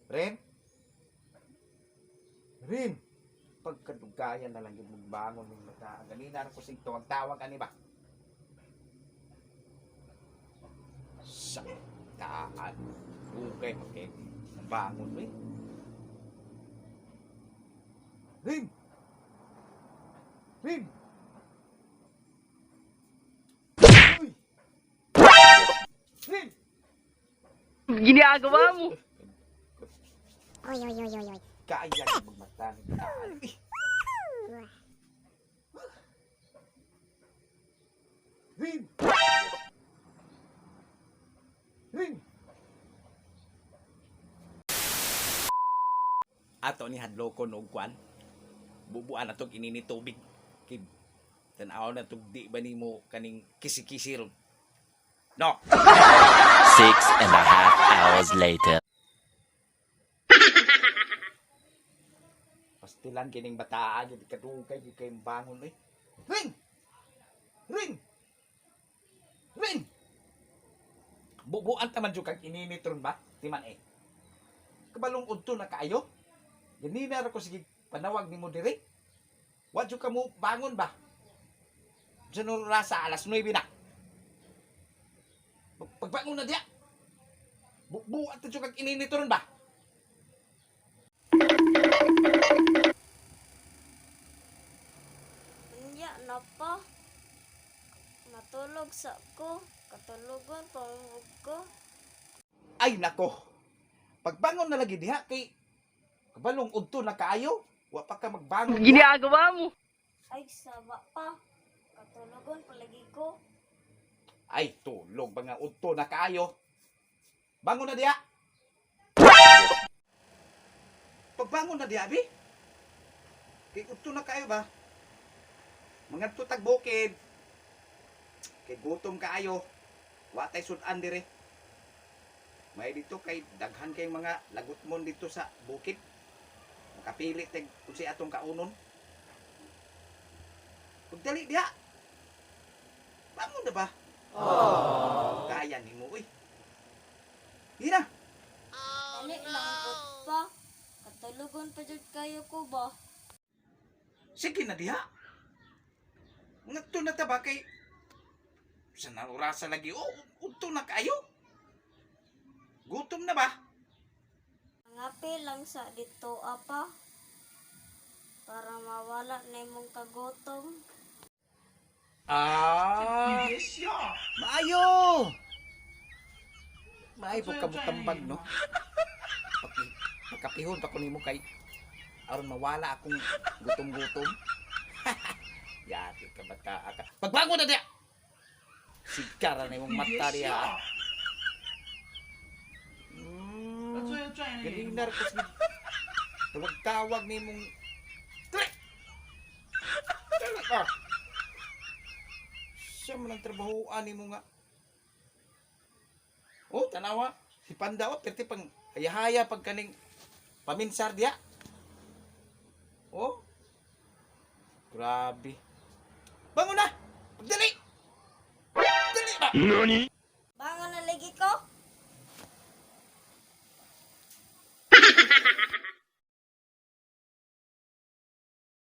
Ren? Ren! Pagkadugayan na lang yung magbangon ng mata. Ganina rin ko sito. Ang tawag ani ba? Sa taan. Bukay mo kayo. Bangon mo eh. Ren! Ren! Uy! Ren! Ginagawa mo. Oy. Kaya na magmata ng taan. Ren! Ren! Ato ni hadlo ko no kwan. Bubuan na tong inini tubig. Kid tanaw na tong di ba nimo kaning kisi-kisi ron. No. 6.5 hours later. Pastilan kining bataan gid kadugay gid kay bangon eh. Ring! Ring! Ring! Bubuan ta man jud kag ininit ron ba? Timan eh. Kabalong udto na kaayo. Ganina ra ko sige panawag nimo diri. Wa jud ka mo bangon ba? Diyan rasa alas 9 na. Pagbangon na diya. Bubuan ta jud kag ininit ron ba? Nya na pa. Matulog sa ko. Katulugon pangug ko. Ay nako. Pagbangon na lagi diha kay kabalong udto na kaayo. Wa pa ka magbangon. Ginagawa mo. Ay saba pa. Katulugon palagi ko. Ay tulog ba nga udto na kaayo. Bangon na diha. Pagbangon na diha bi. Kay udto na kaayo ba? Mga tutag bukid. Kay gutom kaayo. Wa tay sudan dire. May dito kay daghan kay mga lagutmon dito sa bukid. Makapili tag unsi atong kaunon. Pagdali diha. Bangon na ba? Oh. Kaya nimo uy. Hina. Ani lang gud pa. Katulugon pa jud kayo ko ba? Sige na diha. Ngadto na ta ba kay sa naurasa lagi udto na kayo. Gutom na ba? Ngapi lang sa dito apa. Para mawala na imong kagutom. Maayo! Maayo po kabutambag, no? Pagkapihon pa ko nimo kay aron mawala akong gutom-gutom. Yati ka bata ka. Pagbago na diya! Sigara na yung mata diya. Galinar ko sige. Tawag-tawag ni mong... Tala! Siya man ang trabahoan ni mo nga. Oh, tanawa. Si Pandawa, perti pang hayahaya pag kaning paminsar diya. Oh. Grabe. Bangon na! Pagdali! Dali ba? NANI?